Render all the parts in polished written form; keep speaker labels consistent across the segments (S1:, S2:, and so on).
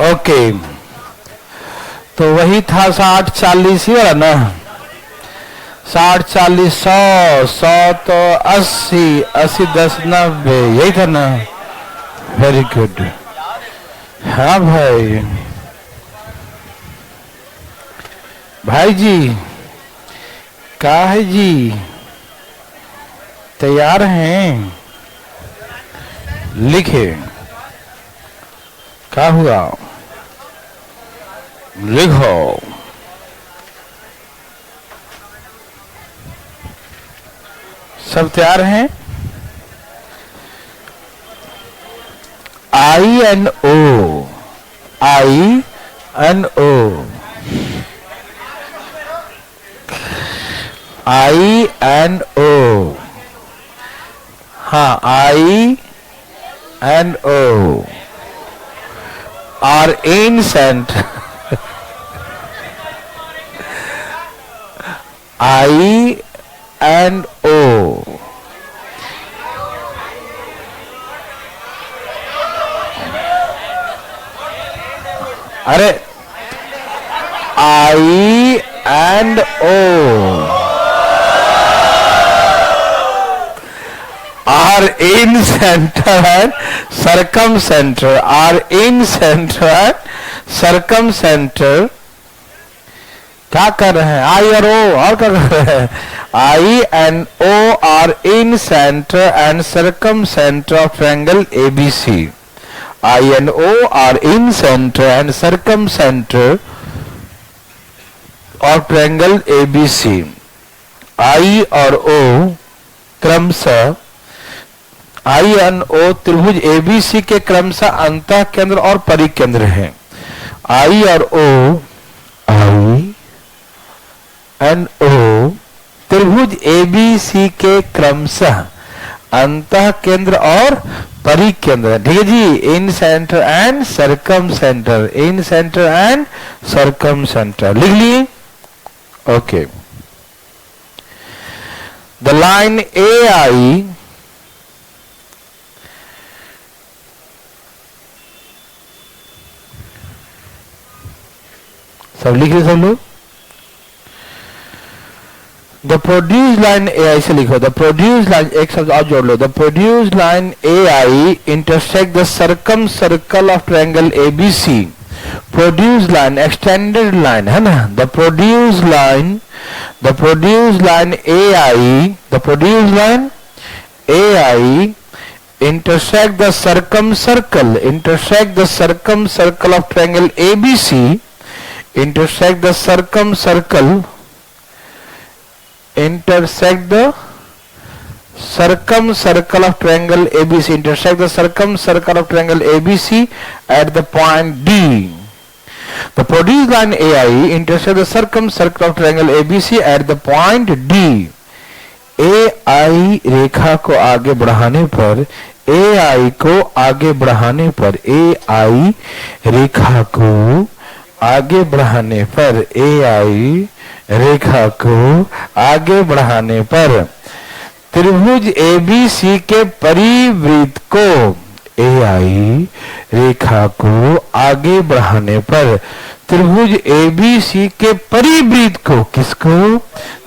S1: Okay, तो वही था 60 40 ही वाला ना, 60 40 100 100 तो 80 80 10 90, यही था ना। Very good. हाँ भाई, भाई जी क्या है जी, तैयार हैं? लिखे, क्या हुआ? लिखो। सब तैयार हैं? INO, INO, INO, हाँ INO are ancient INO, अरे INO are in center and circumcenter, are in center and circumcenter। क्या कर रहे हैं? I और O और क्या कर रहे हैं? INO are in center and circumcenter of triangle ABC। INO are in center and circumcenter of triangle ABC। I और O क्रमशः, INO त्रिभुज ABC के क्रमशः अंतः केंद्र और परिकेंद्र हैं। I और O, INO त्रिभुज ABC के क्रमशः अंतः केंद्र और परिकेंद्र। ठीक है जी, incentre and circumcentre, incentre and circumcentre लिख लिए। ओके, द लाइन AI सब लिख रहे सब लोग? द प्रोड्यूस लाइन AI से लिखो, द प्रोड्यूस लाइन, एक शब्द और जोड़ लो, the produce line AI intersect the circumcircle of triangle ABC। Produce line extended line है ना, the produce line AI, the produce line AI intersect the circumcircle, intersect the circumcircle of triangle ABC, intersect the circumcircle, intersect the circumcircle of triangle ABC, intersect the circumcircle of triangle ABC at the point D। The produced line AI intersect the circumcircle of triangle ABC at the point D। AI रेखा को आगे बढ़ाने पर, AI को आगे बढ़ाने पर, AI रेखा को आगे बढ़ाने पर, AI रेखा को आगे बढ़ाने पर त्रिभुज ABC के परिवृत्त को, AI रेखा को आगे बढ़ाने पर त्रिभुज ABC के परिवृत्त को, किसको?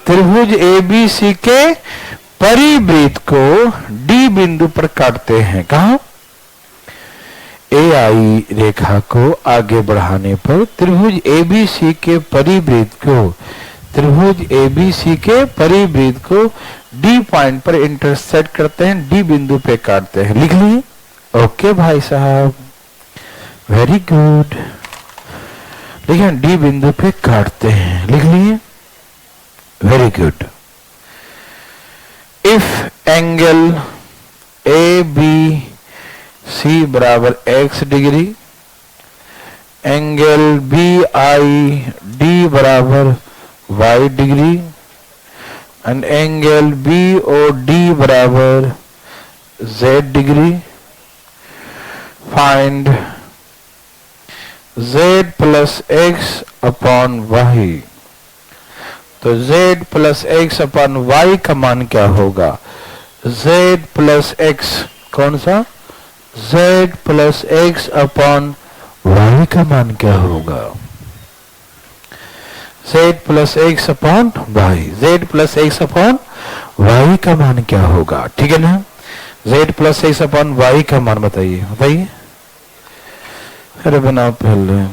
S1: त्रिभुज ABC के परिवृत्त को D बिंदु पर काटते हैं। कहाँ? AI रेखा को आगे बढ़ाने पर त्रिभुज ABC के परिवृत्त को, त्रिभुज ABC के परिवृत्त को D पॉइंट पर इंटरसेक्ट करते हैं, D बिंदु पे काटते हैं। लिख लिए? ओके भाई साहब, वेरी गुड। लिखिए, D बिंदु पे काटते हैं। लिख लिए? Very good. If angle ABC बराबर x डिग्री, एंगल BID बराबर y degree and angle BOD बराबर z degree, find z plus x upon y। तो z plus x upon y का मान क्या होगा? z प्लस x कौन सा? z plus X upon Y का मान क्या होगा? z plus X upon Y, z plus X upon Y का मान क्या होगा? ठीक है ना? z plus X upon Y का मान बताइए, बताइए। अरे बनाओ पहले।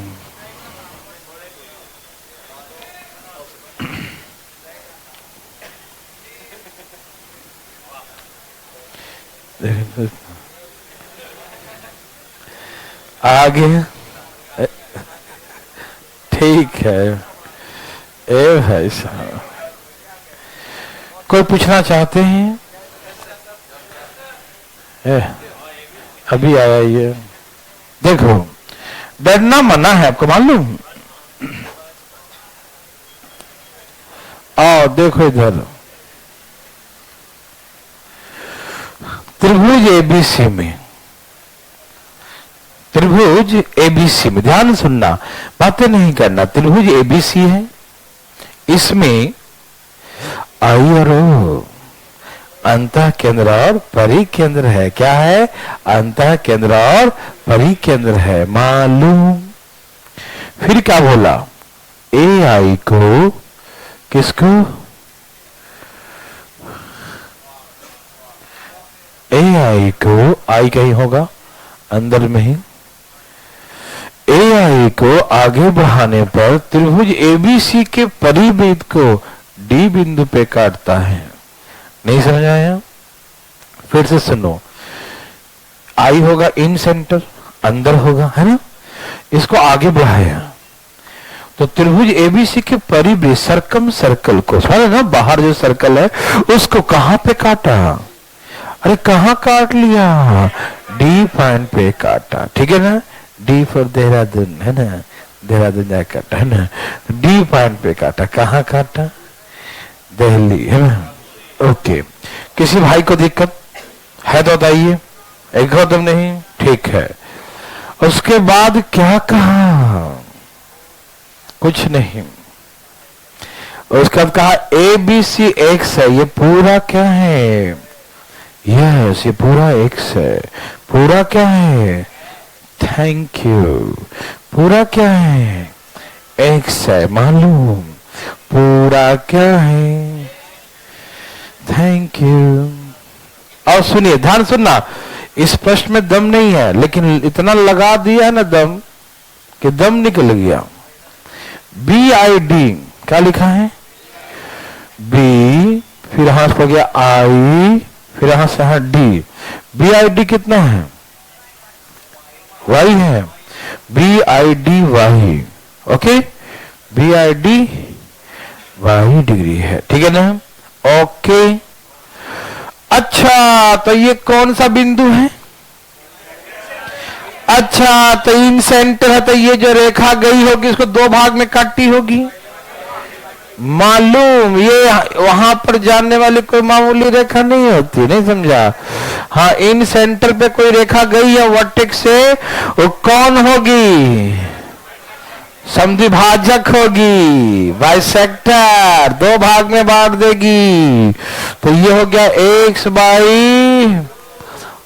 S1: आगे ठीक है। ए भाई साहब, कोई पूछना चाहते हैं? अभी आया ये, देखो डरना मना है, आपको मालूम। आओ देखो इधर, त्रिभुज एबीसी में, त्रिभुज एबीसी में ध्यान सुनना, बातें नहीं करना। त्रिभुज एबीसी है, इसमें आई और ओ अंतः केंद्र और परिकेंद्र है। क्या है? अंतः केंद्र और परिकेंद्र है, मालूम। फिर क्या बोला? ए आई को, किसको? ए आई को, आई कहीं होगा अंदर में ही, ए आई को आगे बढ़ाने पर त्रिभुज एबीसी के परिवृत्त को डी बिंदु पे काटता है। नहीं समझ आया? फिर से सुनो, आई होगा इन सेंटर, अंदर होगा, है ना? इसको आगे बढ़ाया तो त्रिभुज एबीसी के परिवृत्त सर्कम सर्कल को, समझ ना, बाहर जो सर्कल है उसको कहां पे काटा? अरे कहां काट लिया? डी पॉइंट पे काटा। ठीक है ना? डी फॉर देहरादून, है ना? देहरादून जाए काटा, है ना? डी पॉइंट पे काटा। कहां काटा? दिल्ली, है ना? ओके। किसी भाई को दिक्कत है तो बताइए, एक गौतम नहीं, ठीक है। उसके बाद क्या कहा? कुछ नहीं। उसके बाद कहा ए बी सी एक्स है, ये पूरा क्या है? यस, ये पूरा एक्स है। पूरा क्या है? Thank you. पूरा क्या है? एक्स है, मालूम। पूरा क्या है? Thank you. और सुनिए, ध्यान सुनना, इस प्रश्न में दम नहीं है, लेकिन इतना लगा दिया ना दम कि दम निकल गया। बी आई डी, क्या लिखा है? बी, फिर यहां से हो गया आई, फिर यहां से है डी। बी आई डी कितना है? वाई है। B I D Y, okay. B I D Y degree है, ठीक है ना? ओके। अच्छा, तो ये कौन सा बिंदु है? अच्छा, तो इन सेंटर है, तो ये जो रेखा गई होगी इसको दो भाग में काटती होगी, मालूम। ये वहां पर जाने वाली कोई मामूली रेखा नहीं होती, नहीं समझा? हाँ, इन सेंटर पे कोई रेखा गई है वर्टेक्स से, वो कौन होगी? समद्विभाजक होगी, बाइसेक्टर, दो भाग में बांट देगी। तो ये हो गया एक्स बाई,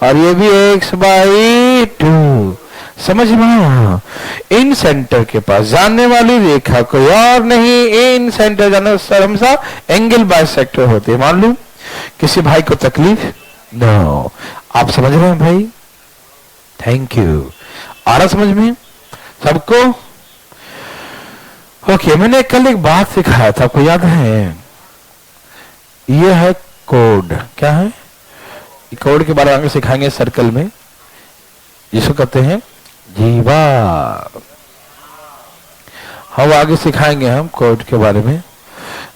S1: और ये भी एक्स बाई 2। समझ में आया? इन सेंटर के पास जाने वाली रेखा कोई और नहीं, इन सेंटर जाने सर हमेशा एंगल बाइसेक्टर होते हैं, मालूम। किसी भाई को तकलीफ? नो। आप समझ रहे हैं भाई? Thank you. आ रहा समझ में सबको? ओके। मैंने कल एक बात सिखाया था, आपको याद है? यह है कोड। क्या है? कोड के बारे में आगे सिखाएंगे सर्कल में, जिसको कहते हैं जीवा। हम आगे सिखाएंगे हम कोड के बारे में,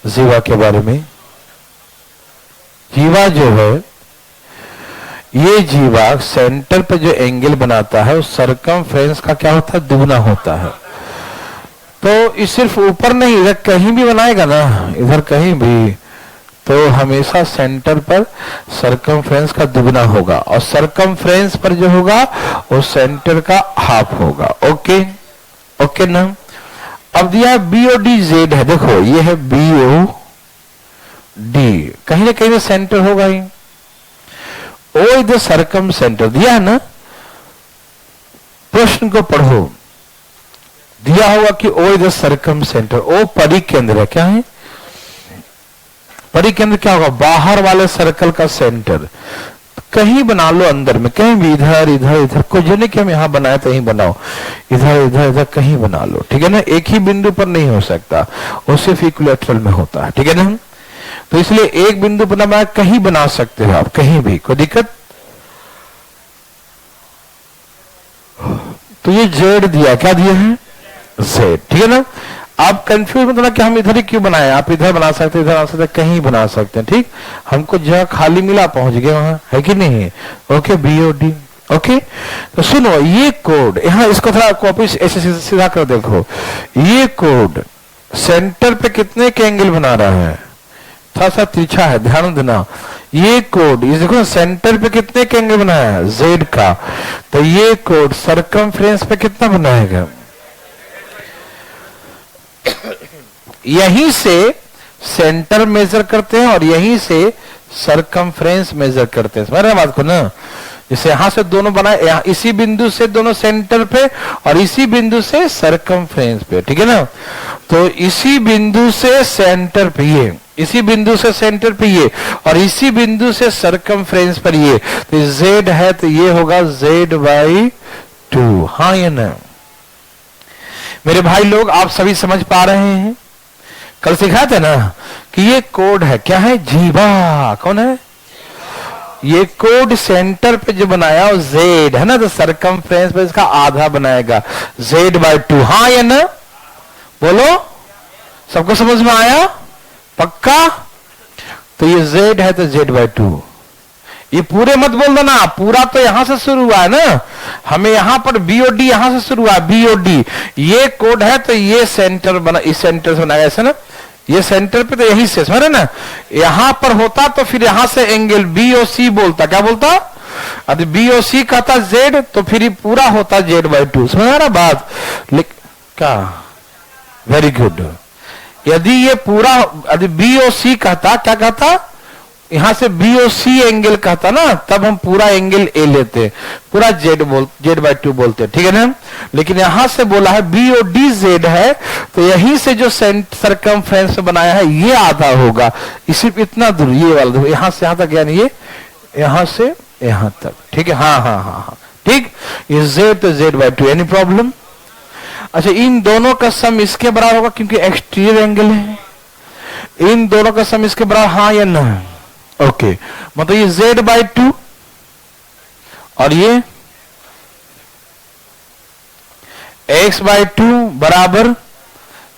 S1: जीवा के बारे में। जीवा जो है, ये जीवा सेंटर पे जो एंगल बनाता है उस सरकमफ्रेंस का क्या होता है? दुगना होता है। तो ये सिर्फ ऊपर नहीं, इधर कहीं भी बनाएगा ना, इधर कहीं भी, तो हमेशा सेंटर पर सरकमफ्रेंस का दुगना होगा, और सरकमफ्रेंस पर जो होगा वो सेंटर का हाफ होगा। ओके, ओके ना? अब दिया बी ओ डी जेड है, देखो ये है बी ओ डी, कहीं ना कहीं सेंटर होगा ही। ओ इधर सरकम सेंटर दिया है ना, क्वेश्चन को पढ़ो, दिया होगा कि O is the circumcentre, O परिकेंद्र है। क्या है परिकेंद्र? क्या होगा? बाहर वाले सर्कल का सेंटर। कहीं बना लो अंदर में, कहीं भी, इधर इधर इधर, कुछ नहीं कि हम यहां बनाए तो यहीं बनाओ, इधर इधर इधर कहीं बना लो, ठीक है ना। एक ही बिंदु पर नहीं हो सकता, वो सिर्फ इक्विलैटरल में होता है, ठीक है ना। तो इसलिए एक बिंदु पर बनाए, कहीं बना सकते हो आप, कहीं भी, कोई दिक्कत। तो ये जेड दिया, क्या दिया है? जेड, ठीक है ना। आप कंफ्यूज मत होना कि हम इधर ही क्यों बनाए, आप इधर बना सकते, इधर बना सकते, कहीं बना सकते हैं, ठीक। हमको जगह खाली मिला, पहुंच गए वहां, है कि नहीं? Okay, BOD, okay. तो सुनो, ये कोड यहां, इसको थोड़ा कॉपी ऐसे सीधा कर देखो। ये कोड सेंटर पे कितने के एंगल बना रहा है? थोड़ा सा तिरछा है, ध्यान देना। ये कोड, ये देखो सेंटर पे कितने के एंगल बनाया है? जेड का। तो ये कोड सरकमफ्रेंस पे कितना बनाएगा? यहीं से सेंटर मेजर करते हैं और यहीं से सरकमफ्रेंस मेजर करते हैं, समझ रहे बात को ना। जैसे यहां से दोनों बनाए, यहां इसी बिंदु से दोनों सेंटर पे और इसी बिंदु से सरकमफ्रेंस पे, ठीक है ना। तो इसी बिंदु से सेंटर पे ये, इसी बिंदु से सेंटर पे ये, और इसी बिंदु से सरकमफ्रेंस पर ये। तो जेड है तो ये होगा Z/2। हाँ या ना मेरे भाई लोग, आप सभी समझ पा रहे हैं? कल सिखाया था ना कि ये कोड है, क्या है? जीवा। कौन है ये? कोड सेंटर पे जो बनाया वो जेड है ना, तो सरकमफ्रेंस पे इसका आधा बनाएगा, Z/2। हाँ या ना बोलो, सबको समझ में आया? पक्का? तो ये जेड है तो Z/2। ये पूरे मत बोल देना, पूरा तो यहां से शुरू हुआ है ना, हमें यहां पर BOD यहां से शुरू हुआ, BOD। ये कोड है तो ये सेंटर बना, इस सेंटर से बनाया ऐसा ना, ये सेंटर पे तो यही से, समझ रहे ना। यहां पर होता तो फिर यहां से एंगल BOC बोलता, क्या बोलता? अरे BOC कहता Z, तो फिर ये पूरा होता Z/2, समझ रहा बात? क्या? Very good. यदि ये पूरा, यदि BOC कहता, क्या कहता? यहां से BOC एंगल कहता ना, तब हम पूरा एंगल A लेते, पूरा Z/2 बोलते, ठीक है ना। लेकिन यहां से बोला है BOD Z है, तो यहीं से जो सरकमफ्रेंस बनाया है ये आधा होगा, सिर्फ इतना दूर, ये वाला यहां से यहां तक, यानी ये यहां से यहां तक, ठीक है। हाँ हाँ हाँ हाँ, ठीक। ये Z तो Z/2, एनी प्रॉब्लम? अच्छा, इन दोनों का सम इसके बराबर होगा क्योंकि एक्सटीरियर एंगल है, इन दोनों का सम इसके बराबर, हाँ या ना? ओके, मतलब ये Z/2 और ये X/2 बराबर,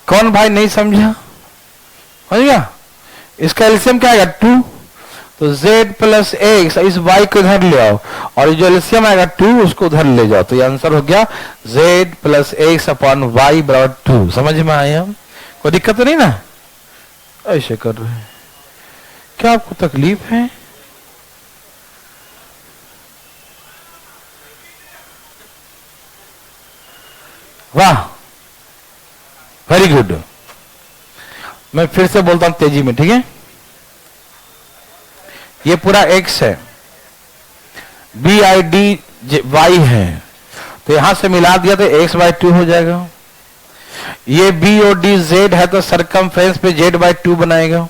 S1: कौन भाई नहीं समझा? समझ गया? इसका एलसीएम क्या आएगा? 2। तो Z+X, इस Y को इधर ले आओ, और जो एलसीएम आएगा 2 उसको उधर ले जाओ, तो ये आंसर हो गया Z+X/Y बराबर 2। समझ में आया? कोई दिक्कत तो नहीं ना? ऐसे कर रहे हैं, क्या आपको तकलीफ है? वाह, वेरी गुड। मैं फिर से बोलता हूं तेजी में, ठीक है। ये पूरा X है, BID/Y है, तो यहां से मिला दिया तो X/2 हो जाएगा। ये BOD Z है तो सरकमफ्रेंस पे Z/2 बनाएगा।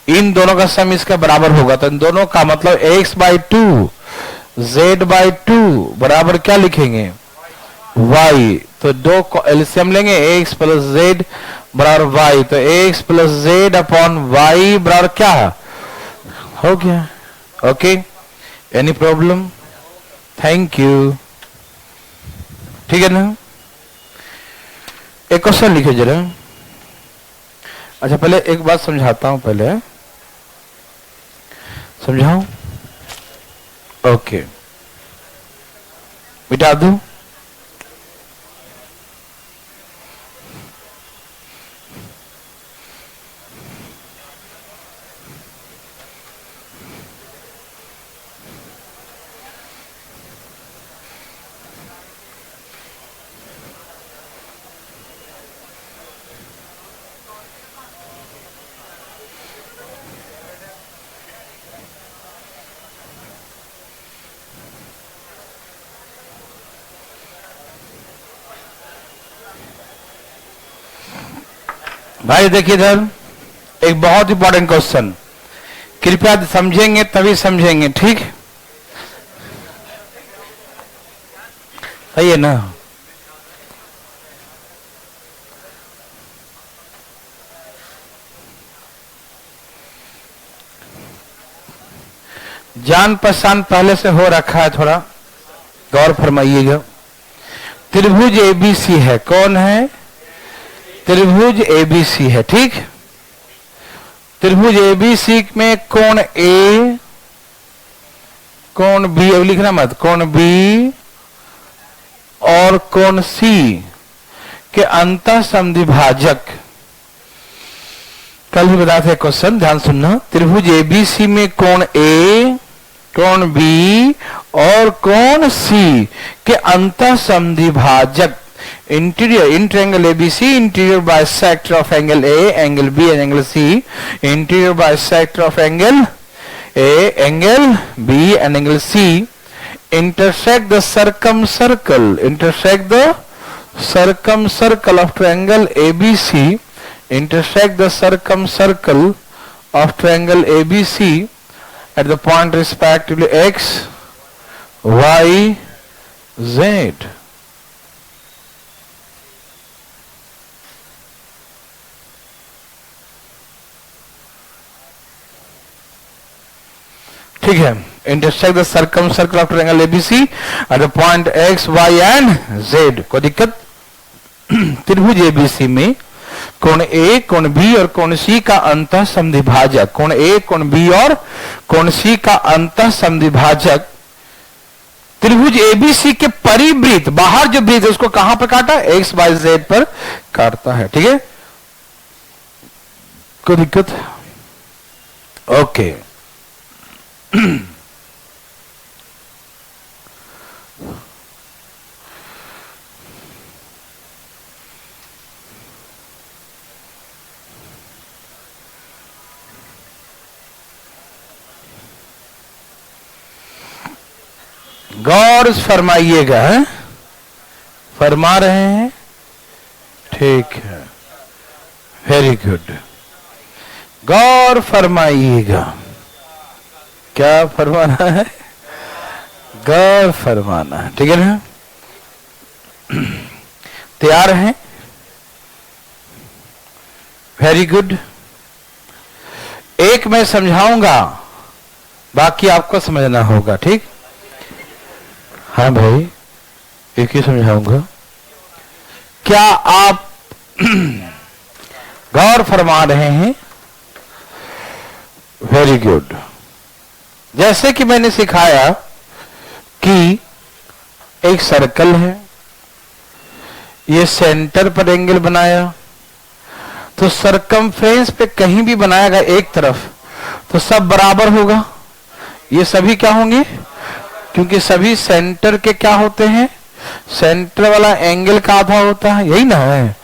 S1: इन दोनों का सम इसका बराबर होगा, तो इन दोनों का मतलब X/2 Z/2 बराबर क्या लिखेंगे? Y। तो दो को एलसीएम लेंगे, X + Z बराबर Y, तो X+Z/Y बराबर क्या हो गया? Okay, any problem? Thank you, ठीक है ना। एक क्वेश्चन लिखे जरा। अच्छा, पहले एक बात समझाता हूं, पहले समझाऊं? ओके, मिटा दूं? भाई देखिए इधर एक बहुत इंपॉर्टेंट क्वेश्चन, कृपया समझेंगे तभी समझेंगे, ठीक सही है ना। जान पहचान पहले से हो रखा है, थोड़ा गौर फरमाइएगा। त्रिभुज एबीसी है, कौन है? त्रिभुज एबीसी है, ठीक। त्रिभुज एबीसी में कोण ए, कोण बी, अब लिखना मत, कोण बी और कोण सी के अंतः समद्विभाजक, कल भी बताया था क्वेश्चन, ध्यान सुनना। त्रिभुज एबीसी में कोण ए, कोण बी और कोण सी के अंतः समद्विभाजक, interior in triangle ABC, interior bisector of angle A, angle B and angle C, interior bisector of angle A, angle B and angle C, intersect the circumcircle of triangle ABC, intersect the circumcircle of triangle ABC at the point respectively x, y, z. ठीक है, intersect the circumcircle of triangle ABC at the point x, y and z. कोई दिक्कत? त्रिभुज ABC में कोण ए, कोण B और कोण सी का अंतः समद्विभाजक, कोण ए, कोण बी और कोण सी का अंतः समद्विभाजक त्रिभुज एबीसी के परिवृत्त, बाहर जो वृत्त है उसको कहां पर काटा? एक्स वाई जेड पर काटता है, ठीक है। कोई दिक्कत? ओके। गौर फरमाइएगा, फरमा रहे हैं, ठीक है, वेरी गुड। गौर फरमाइएगा, क्या फरमाना है? गौर फरमाना है, ठीक है ना। तैयार हैं? Very good. एक मैं समझाऊंगा, बाकी आपको समझना होगा, ठीक। हाँ भाई, एक ही समझाऊंगा, क्या आप गौर फरमा रहे हैं? Very good. जैसे कि मैंने सिखाया कि एक सर्कल है, ये सेंटर पर एंगल बनाया, तो सरकमफ्रेंस पे कहीं भी बनाएगा एक तरफ तो सब बराबर होगा। ये सभी क्या होंगे? क्योंकि सभी सेंटर के क्या होते हैं? सेंटर वाला एंगल का आधा होता है, यही ना है।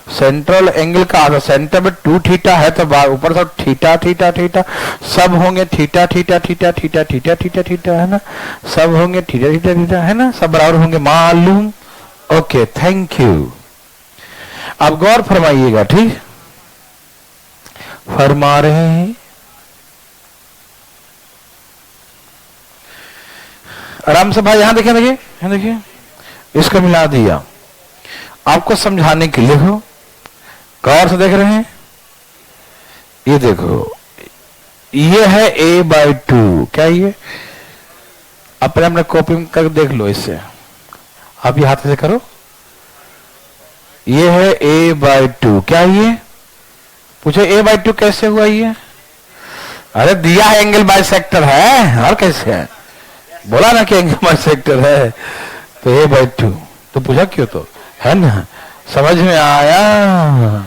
S1: सेंट्रल एंगल का आधा, सेंटर में 2 थीटा है तो ऊपर सब थीटा थीटा थीटा सब होंगे, theta theta theta theta theta theta theta, है ना, सब होंगे थीटा थीटा थीटा, है ना, सब बराबर होंगे, मालूम। Okay, thank you. अब गौर फरमाइएगा, ठीक, फरमा रहे हैं। आराम से भाई, यहां देखिए, देखिए, यहां देखिए, इसको मिला दिया आपको समझाने के लिए हो। गौर से देख रहे हैं, ये देखो, ये है a/2, क्या ये? अपने अपने कॉपी में कर देख लो, इससे आप ये हाथ से करो, ये है a/2, क्या ये? पूछो a/2 कैसे हुआ ये? अरे दिया है एंगल बाइसेक्टर है, और कैसे है? बोला ना कि एंगल बाइसेक्टर है, तो a/2, तो पूछा क्यों? तो है ना, समझ में आया,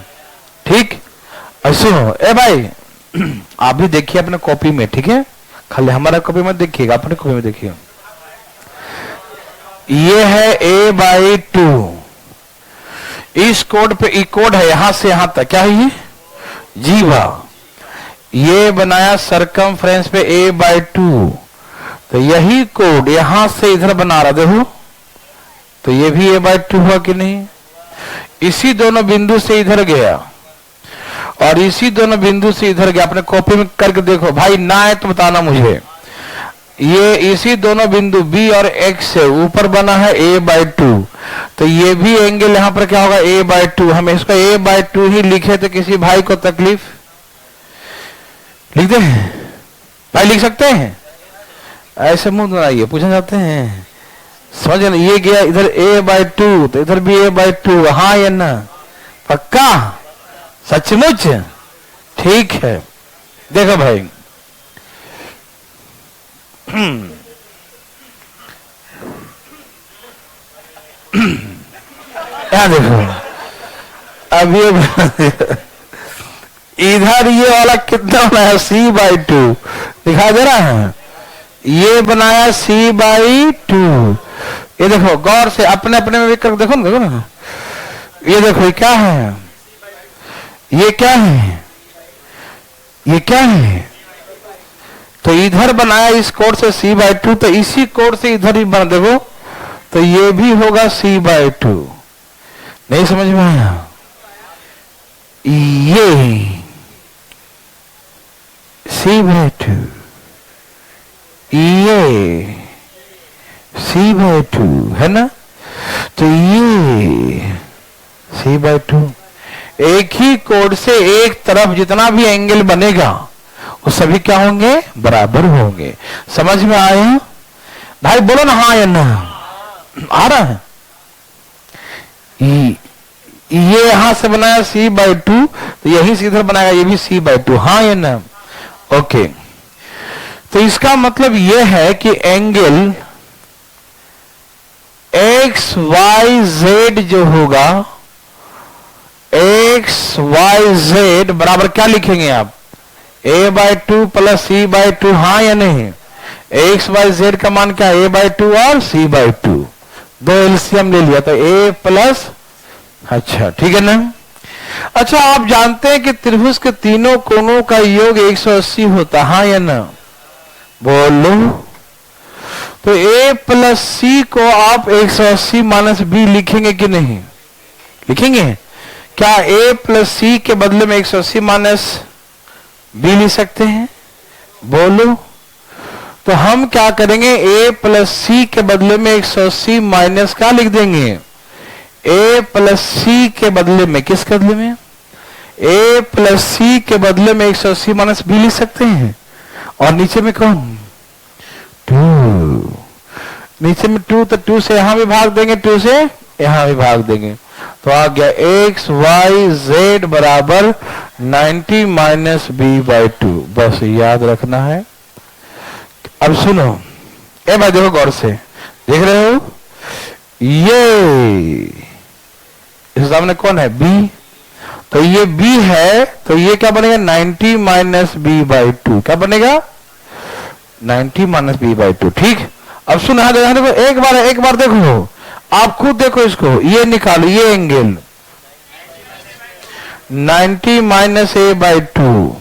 S1: ठीक। ऐसे हो, ए भाई आप भी देखिए अपने कॉपी में, ठीक है, खाली हमारा कॉपी मत देखिएगा, अपने कॉपी में देखिए। ये है a/2, इस कोड पे ई कोड है, यहां से यहां तक, क्या है ये? जीवा। ये बनाया सरकमफ्रेंस पे a/2, तो यही कोड यहां से इधर बना रहा, देखो, तो ये भी a/2 हुआ कि नहीं? इसी दोनों बिंदु से इधर गया, और इसी दोनों बिंदु से इधर गया, अपने कॉपी में करके देखो भाई, ना है तो बताना मुझे। ये इसी दोनों बिंदु B और X से ऊपर बना है a/2, तो ये भी एंगल यहां पर क्या होगा a/2। हम इसको a/2 ही लिखे तो किसी भाई को तकलीफ? लिख दे भाई, लिख सकते हैं? ऐसे मुंह बनाइए, पूछना चाहते हैं? समझ ना, ये गया इधर a/2 तो इधर भी a/2, हाँ या ना? पक्का? सचमुच? ठीक है, देखो भाई यहां देखो, अब ये इधर ये वाला कितना बनाया c/2, दिखाई दे रहा है? ये बनाया c/2। ये देखो गौर से, अपने अपने में भी कर देखो ना, देखो ना, ये देखो ये क्या है, ये क्या है, ये क्या है? तो इधर बनाया इस कोण से c/2, तो इसी कोण से इधर ही बना, देखो तो ये भी होगा c/2। नहीं समझ में आया? ये c/2, ये c/2 है ना, तो ये c/2। एक ही कोण से एक तरफ जितना भी एंगल बनेगा वो सभी क्या होंगे? बराबर होंगे। समझ में आया भाई? बोलो ना हाँ या ना, आ रहा है? ये यहां से बनाया c/2, तो यही से इधर बनाएगा, ये भी c/2, हाँ या ना? ओके, तो इसका मतलब यह है कि एंगल XYZ जो होगा, XYZ बराबर क्या लिखेंगे आप? a/2 प्लस c/2, हाँ या नहीं? XYZ का मान क्या है? a/2 और c/2, दो एलसीएम ले लिया तो a प्लस, अच्छा ठीक है ना? अच्छा, आप जानते हैं कि त्रिभुज के तीनों कोणों का योग 180 होता, हाँ या ना? बोलो। तो a प्लस c को आप 180 माइनस b लिखेंगे कि नहीं? लिखेंगे क्या? a प्लस c के बदले में 180 माइनस b लिख सकते हैं? बोलो। तो हम क्या करेंगे? a प्लस c के बदले में 180 माइनस क्या लिख देंगे? a प्लस c के बदले में, किस बदले में? a प्लस c के बदले में 180 माइनस b लिख सकते हैं। और नीचे में कौन? 2, नीचे में 2, तो 2 से यहां भी भाग देंगे, 2 से यहां भी भाग देंगे, तो आ गया XYZ बराबर 90 माइनस b/2। बस याद रखना है। अब सुनो, ए भाई देखो गौर से, देख रहे हो? ये इस सामने कौन है? B, तो ये B है, तो ये क्या बनेगा? 90 माइनस b/2। क्या बनेगा? 90 माइनस b/2। ठीक, अब सुनो, देखो एक बार देखो, आप खुद देखो इसको, ये निकालो, ये एंगल 90 माइनस a/2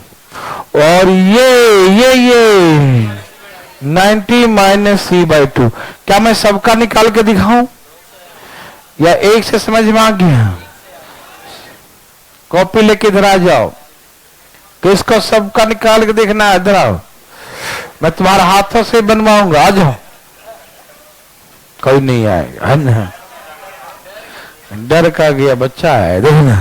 S1: और ये 90 माइनस c/2। क्या मैं सबका निकाल के दिखाऊं या एक से समझ में आ गया? कॉपी लेके इधर आ जाओ, तो इसको सबका निकाल के देखना है। इधर आओ, मैं तुम्हारे हाथों से बनवाऊंगा, आ जाओ। कोई नहीं आएगा, है ना? डर का गया बच्चा है, देखना।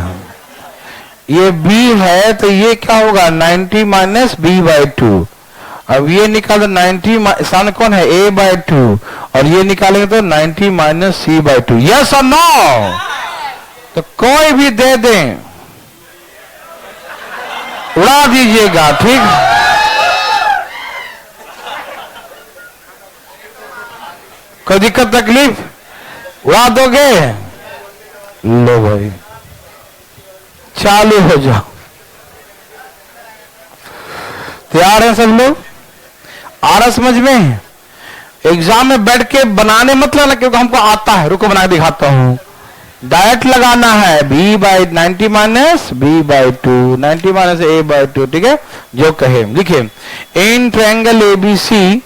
S1: ये b है, तो ये क्या होगा? 90 माइनस b/2। अब ये निकालो 90, सामने कौन है? a/2, और ये निकालेंगे तो 90 माइनस c/2। यस और नो? तो कोई भी दे दें, उड़ा दीजिएगा, ठीक? कोई दिक्कत तकलीफ? उड़ा दोगे? लो भाई, चालू हो जाओ। तैयार है सब लोग? आ रहा समझ में? एग्जाम में बैठ के बनाने मत लेना, क्योंकि हमको आता है। रुको बना के दिखाता हूं। डायरेक्ट लगाना है, b/90 minus b/2, 90 minus a/2, ठीक है? जो कहे लिखे। इन ट्रायंगल ABC,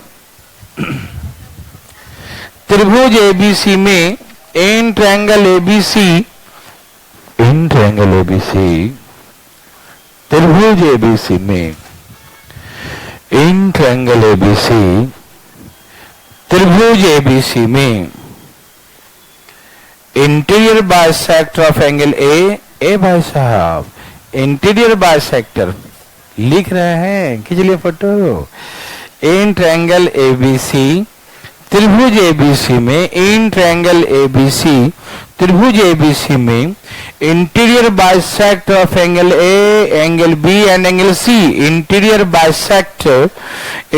S1: त्रिभुज ABC में, इन ट्रायंगल ABC त्रिभुज एबीसी में, इन ट्रायंगल एबीसी, त्रिभुज एबीसी में interior bisector of angle A भाई साहब इंटीरियर बाइसेक्टर लिख रहे हैं, खींच लिए फोटो। इन ट्रायंगल एबीसी, त्रिभुज एबीसी में, इन ट्रायंगल एबीसी, त्रिभुज एबीसी में interior bisector of angle A, angle B and angle C, interior bisector,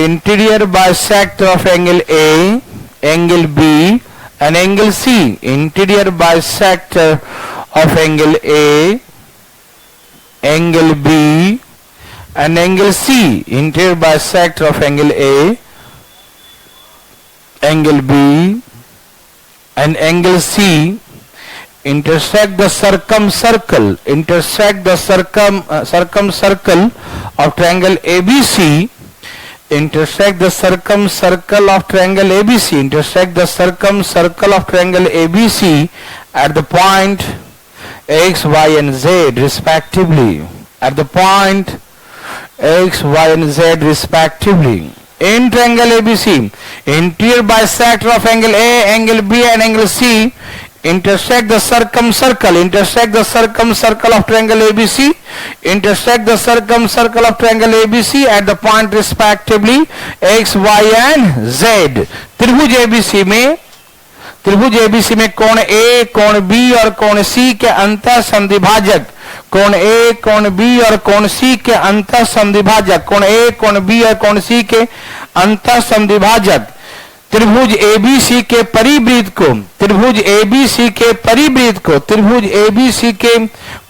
S1: interior bisector of angle A, angle B and angle C, interior bisector of angle A, angle B and angle C, interior bisector of angle A, angle B and angle C intersect the circumcircle, intersect the circumcircle of triangle ABC, intersect the circumcircle of triangle ABC, intersect the circumcircle of triangle ABC at the point X, Y and Z respectively, at the point X, Y and Z respectively. In triangle ABC, interior bisector of angle A, angle B and angle C intersect the circumcircle, intersect the circumcircle of triangle ABC, intersect the circumcircle of triangle ABC at the point respectively X, Y and Z. त्रिभुज ABC में, त्रिभुज ABC में कोण A, कोण B और कोण C के अंतर संधिभाजक, कोण A, कोण B और कोण C के अंतर संधिभाजक, कोण A, कोण B और कोण C के अंतर संधिभाजक त्रिभुज ABC के परिवृत्त को, त्रिभुज ABC के परिवृत्त को, त्रिभुज ABC के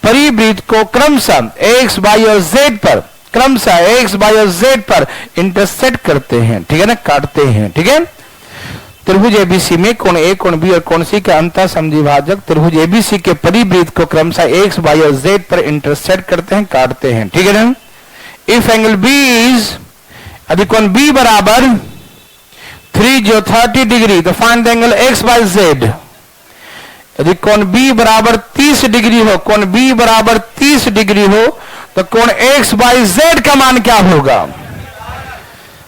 S1: परिवृत्त को क्रमशः X, Y और Z पर, क्रमशः X, Y और Z पर इंटरसेक्ट करते हैं, ठीक है ना, काटते हैं, ठीक है। त्रिभुज ABC में कोण A, कोण B और कोण C के अंतर समद्विभाजक त्रिभुज ABC के परिवृत्त को क्रमशः X, Y और Z पर इंटरसेक्ट करते हैं, काटते हैं, ठीक है ना। इफ एंगल B इज, यदि कोण B बराबर 3 जो 30 डिग्री, तो find the angle X, Y, Z। यदि कोण B बराबर 30 डिग्री हो, कोण B बराबर 30 डिग्री हो, तो कोण X, Y, Z का मान क्या होगा?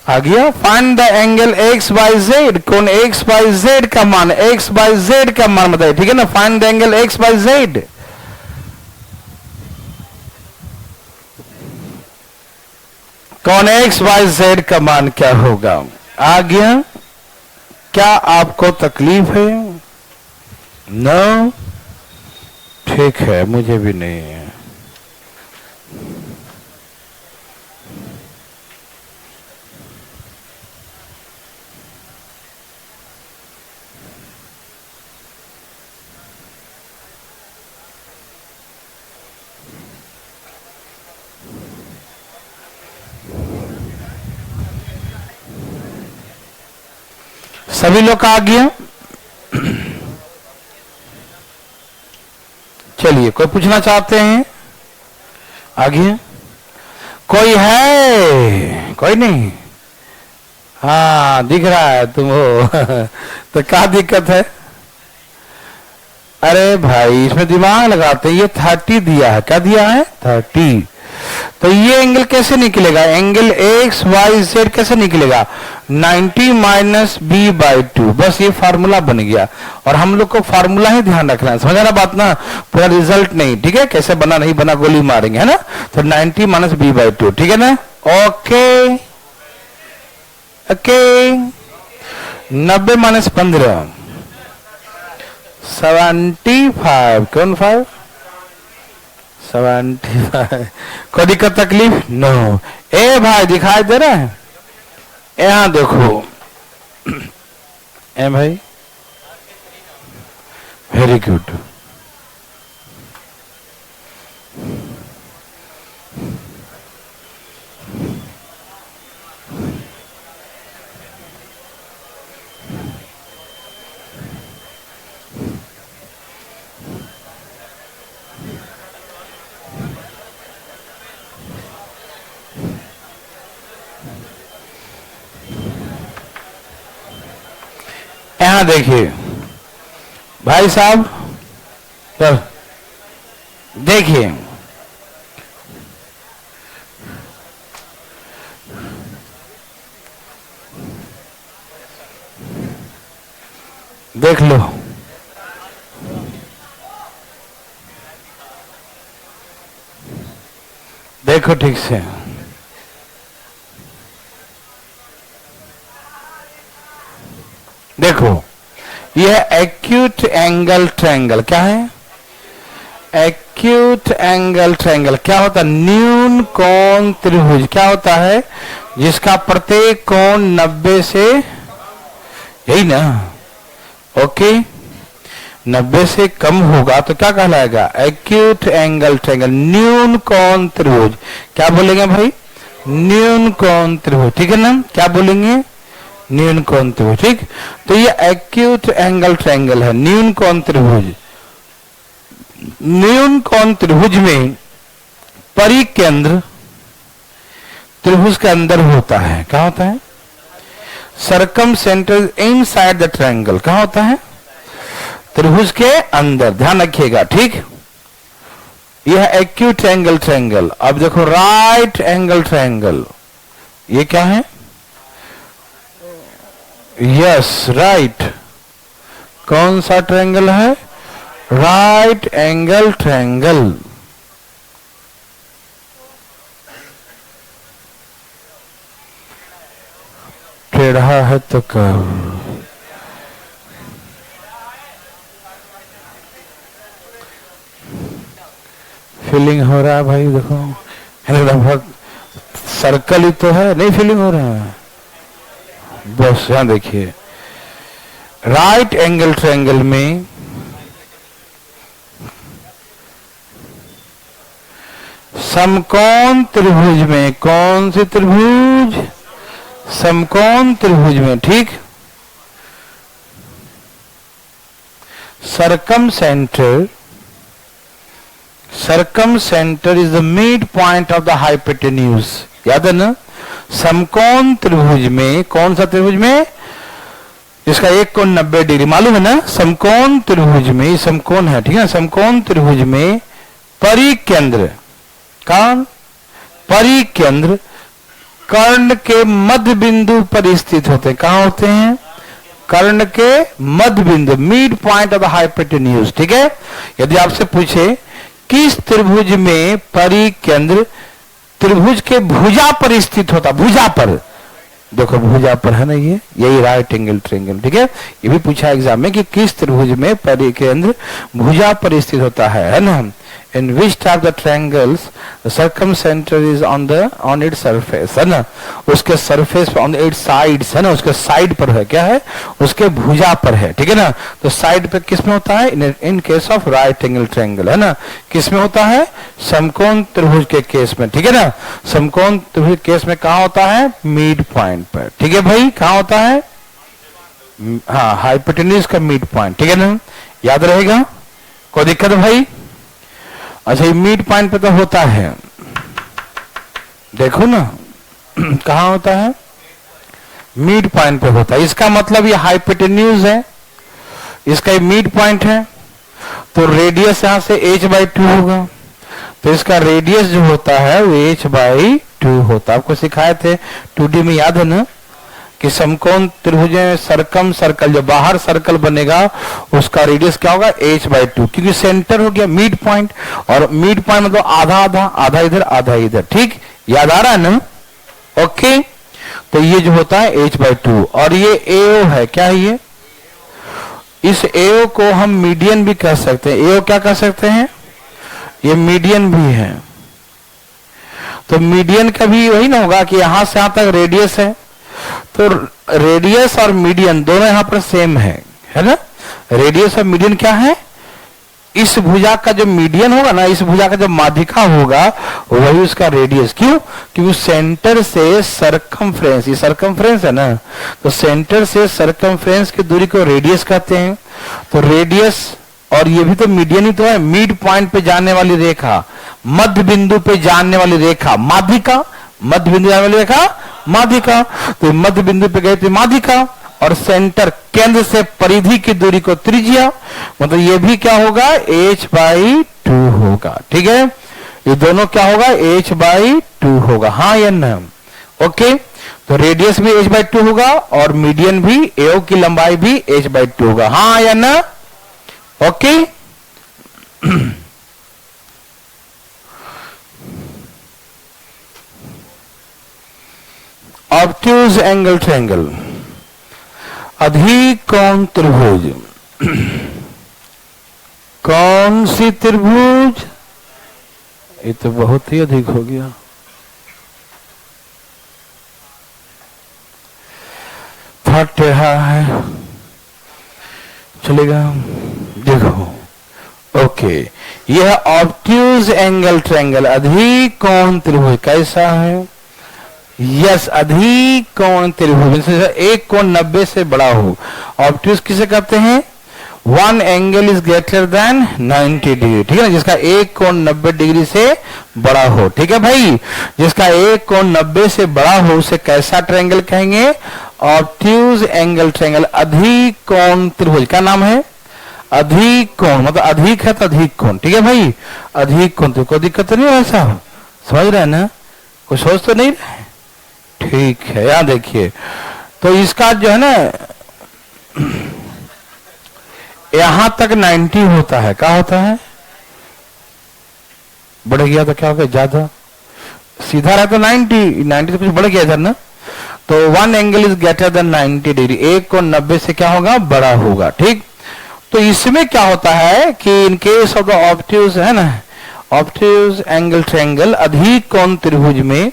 S1: आ गया। Find the angle X, Y, Z, कोण X, Y, Z का मान, X, Y, Z का मान बताइए, ठीक है ना। Find the angle X, Y, Z। कोण X, Y, Z का मान क्या होगा? आ गया। क्या आपको तकलीफ है? नो, ठीक है, मुझे भी नहीं है। सभी लोग का आ गया? चलिए, कोई पूछना चाहते हैं? आ गया? कोई है? कोई नहीं? हाँ, दिख रहा है तुम हो। तो क्या दिक्कत है? अरे भाई, इसमें दिमाग लगाते हैं। ये 30 दिया है, क्या दिया है? 30। तो ये एंगल कैसे निकलेगा? एंगल X, Y, Z कैसे निकलेगा? 90 माइनस B/2। बस ये फार्मूला बन गया। और हम लोग को फार्मूला ही ध्यान रखना है, समझ ना बात ना, पूरा रिजल्ट नहीं, ठीक है। कैसे बना नहीं बना गोली मारेंगे, है ना। तो 90 माइनस B/2, ठीक है ना। Okay okay. 90 माइनस 15 75। कौन 5? 75। कोई दिक्कत तकलीफ? नो। ए भाई, दिखाई दे रहा है? यहां देखो। ए भाई, वेरी गुड। यहां देखिए भाई साहब, देखिए देखो ठीक से, देखो यह एक्यूट एंगल ट्रायंगल क्या है? एक्यूट एंगल ट्रायंगल क्या होता है? न्यून कोण त्रिभुज क्या होता है? जिसका प्रत्येक कोण 90 से, यही ना, ओके, 90 से कम होगा तो क्या कहलाएगा? एक्यूट एंगल ट्रायंगल, न्यून कोण त्रिभुज। क्या बोलेंगे भाई? न्यून कोण त्रिभुज, ठीक है ना? क्या बोलेंगे? न्यून कोण त्रिभुज, ठीक। तो ये एक्यूट एंगल ट्रायंगल है, न्यून कोण त्रिभुज। न्यून कोण त्रिभुज में परिकेंद्र त्रिभुज के अंदर होता है। क्या होता है? सरकम सेंटर इनसाइड द ट्रायंगल। क्या होता है? त्रिभुज के अंदर, ध्यान रखिएगा, ठीक। यह एक्यूट एंगल ट्रायंगल। अब देखो राइट एंगल ट्रायंगल, ये क्या है? Yes, right. कौन सा ट्रायंगल है? Right angle triangle. टेढ़ा है तो कब? फीलिंग हो रहा है भाई, देखो लगभग सर्कल ही तो है, नहीं फीलिंग हो रहा है? बस यहां देखिए, राइट एंगल ट्रायंगल में समकोण त्रिभुज में, कौन सी त्रिभुज? समकोण त्रिभुज में, ठीक। Circumcentre is the midpoint of the hypotenuse. याद है ना? समकोण त्रिभुज में, कौन सा त्रिभुज में? इसका एक कोण 90 डिग्री, मालूम है ना? समकोण त्रिभुज में, समकोण है, ठीक है। समकोण त्रिभुज में परिकेंद्र, कौन? परिकेंद्र कर्ण के मध्य बिंदु पर स्थित होते हैं। कहां होते हैं? कर्ण के मध्य बिंदु, mid point of the hypotenuse, ठीक है। यदि आपसे पूछे किस त्रिभुज में परिकेंद्र त्रिभुज के भुजा पर स्थित होता, भुजा पर, देखो भुजा पर है ना, ये यही राइट एंगल ट्रायंगल, ठीक है। ये भी पूछा एग्जाम में कि किस त्रिभुज में परिकेंद्र भुजा पर स्थित होता है ना। In which type the triangles the circumcentre is on its surface, है ना, उसके सरफेस पर, ऑन इट्स साइड्स, है ना, उसके साइड पर है, क्या है? उसके भुजा पर है, ठीक है ना। तो साइड पे किस में होता है? इन case of right angle triangle, है ना, किस में होता है? समकोण त्रिभुज के केस में, ठीक है ना। समकोण त्रिभुज केस में कहा होता है? मिड पॉइंट पर, ठीक है भाई। कहां होता है? हाँ, हाइपोटेन्यूज का मिड पॉइंट, ठीक है ना, याद रहेगा। कोई दिक्कत भाई? अच्छा, ये मिड पॉइंट पे तो होता है, देखो ना कहां होता है? मिड पॉइंट पे होता है। इसका मतलब ये हाइपोटेन्यूज है, इसका ये मिड पॉइंट है, तो रेडियस यहां से h/2 होगा। तो इसका रेडियस जो होता है वो h/2 होता है। आपको सिखाए थे 2D में, याद है ना, कि समकोण त्रिभुज में सरकम सर्कल, जो बाहर सर्कल बनेगा उसका रेडियस क्या होगा? h/2, क्योंकि सेंटर हो गया मिड पॉइंट, और मिड पॉइंट मतलब आधा आधा, आधा इधर आधा इधर, ठीक। याद आ रहा है ना? ओके, तो ये जो होता है h/2, और ये AO है, क्या है ये? इस AO को हम मीडियन भी कह सकते हैं। AO क्या कह सकते हैं? ये मीडियन भी है। तो मीडियन का भी वही ना होगा कि यहां से यहां तक रेडियस है, तो रेडियस और मीडियन दोनों यहां पर सेम है ना। रेडियस और मीडियन क्या है? इस भुजा का जो मीडियन होगा ना, इस भुजा का जो माध्यिका होगा वही उसका रेडियस। क्यों? क्योंकि सेंटर से सरकमफ्रेंस, ये सरकमफ्रेंस है ना, तो सेंटर से सरकमफ्रेंस की दूरी को रेडियस कहते हैं। तो रेडियस, और ये भी तो मीडियन ही तो है, मिड पॉइंट पे जाने वाली रेखा, मध्य बिंदु पे जाने वाली रेखा माध्यिका, मध्य बिंदु जाने वाली रेखा माध्यिका। तो मध्य बिंदु पे गए थे माध्यिका, और सेंटर केंद्र से परिधि की दूरी को त्रिज्या, मतलब ये भी क्या होगा? h/2 होगा, ठीक है। ये दोनों क्या होगा? h/2 होगा, हाँ या ना? ओके, तो रेडियस भी h/2 होगा और मीडियन भी, AO की लंबाई भी h/2 होगा, हाँ या ना? ओके ऑब्ट्यूज एंगल ट्रायंगल, अधिक कोण त्रिभुज। कौन सी त्रिभुज? ये तो बहुत ही अधिक हो गया। थोड़ा टेढ़ा है, चलेगा? देखो, ओके, यह ऑब्ट्यूज एंगल ट्रायंगल, अधिक कोण त्रिभुज कैसा है? यस, अधिक कोण त्रिभुज, एक कोण 90 से बड़ा हो। ऑब्ट्यूज किसे कहते हैं? One angle is greater than 90 degree, ठीक है ना, जिसका एक कोण 90 डिग्री से बड़ा हो। ठीक है भाई, जिसका एक कोण 90 से बड़ा हो उसे कैसा ट्रायंगल कहेंगे? ऑब्ट्यूज एंगल ट्रायंगल, अधिक कोण त्रिभुज। क्या नाम है? अधिक कोण, मतलब अधिक है तो अधिक कोण। ठीक है भाई, अधिक कोण। तो कोई दिक्कत तो नहीं है? ऐसा समझ रहे हैं ना? कोई सोच तो नहीं रहे? ठीक है, यहां देखिए, तो इसका जो है ना यहां तक 90 होता है। क्या होता है? बढ़ गया तो क्या हो गया? ज्यादा। सीधा रहा तो 90 तो कुछ बढ़ गया इधर ना। तो one angle is greater than 90 degree, एक कोण 90 से क्या होगा? बड़ा होगा। ठीक, तो इसमें क्या होता है कि in case of the obtuse है ना, ऑब्ट्यूज एंगल ट्रायंगल, अधिक कोण त्रिभुज में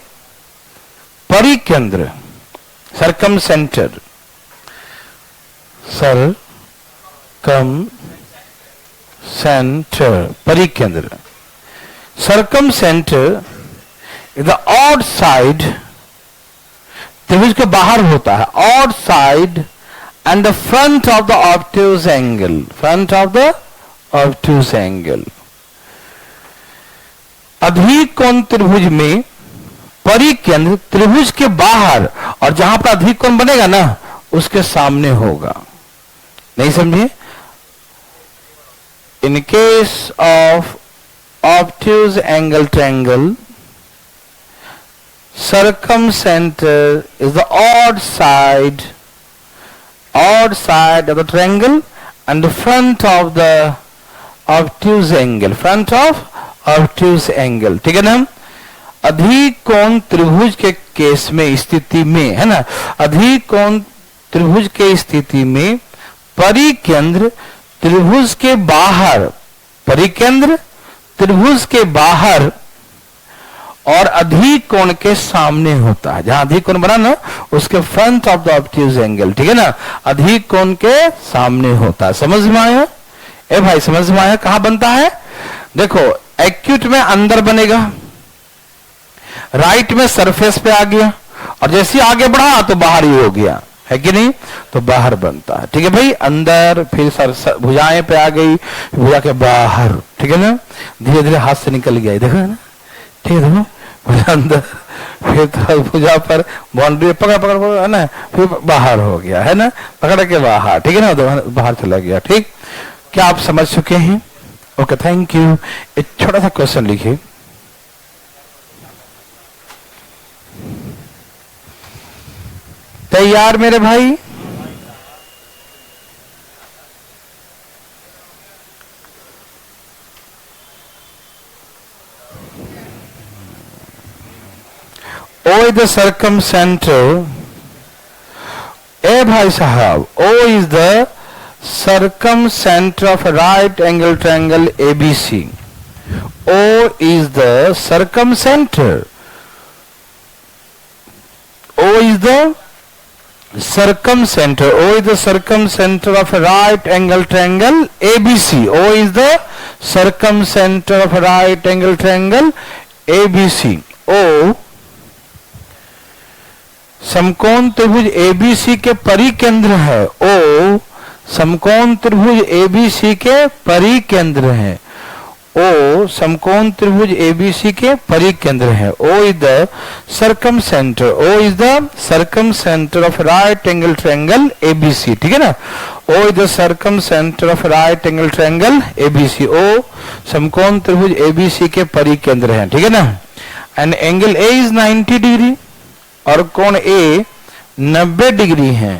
S1: परिकेंद्र, सरकम सेंटर, परिकेंद्र, circumcentre the odd side, त्रिभुज के बाहर होता है, odd side and the front of the obtuse angle, front of the obtuse angle, अधिक कोण त्रिभुज में परिकेंद्र त्रिभुज के बाहर, और जहां पर अधिक कोण बनेगा ना उसके सामने होगा। नहीं समझे? In case of obtuse angle triangle, circumcenter is the odd side of the triangle and the front of the obtuse angle, front of obtuse angle। ठीक है ना? अधिक कोण त्रिभुज के केस में, स्थिति में, है ना, अधिक कोण त्रिभुज के स्थिति में परिकेंद्र त्रिभुज के बाहर, परिकेंद्र त्रिभुज के बाहर और अधिक कोण के सामने होता है। जहां अधिक कोण बना ना उसके front of the obtuse angle, ठीक है ना, अधिक कोण के सामने होता है। समझ में आया? ए भाई समझ में आया? कहां बनता है? देखो, एक्यूट में अंदर बनेगा, राइट में सरफेस पे आ गया, और जैसे ही आगे बढ़ा तो बाहर ही हो गया, है कि नहीं? तो बाहर बनता है। ठीक है भाई, अंदर, फिर भुजाएं पे आ गई, भुजा के बाहर, ठीक है ना, धीरे धीरे हाथ से निकल गया, देखो ना, ठीक है, अंदर, फिर तो भुजा पर बाउंड्री पकड़ पकड़ है ना, फिर बाहर हो गया, है ना, पकड़ के बाहर, ठीक है ना, तो बाहर चला गया। ठीक, क्या आप समझ चुके हैं? Okay, thank you. एक छोटा सा क्वेश्चन लिखिए। तैयार मेरे भाई? O is the circumcenter, ए भाई साहब, O is the circumcenter of a right angle triangle ABC. O is the circumcenter. O is the circumcenter. O is the circumcenter of a right angle triangle ABC. O is the circumcenter of a right angle triangle ABC. O समकोण त्रिभुज ABC के परिकेंद्र है। O समकोण त्रिभुज ABC के परिकेंद्र है। O समकोण त्रिभुज ABC के परिकेंद्र है। O is the circumcenter. O is the circumcenter of right angle triangle ABC. ठीक है ना? O is the circumcenter of right angle triangle ABC. O समकोण त्रिभुज ABC के परिकेंद्र है। ठीक है ना? And angle A is 90 degree, और कोण A 90 डिग्री है,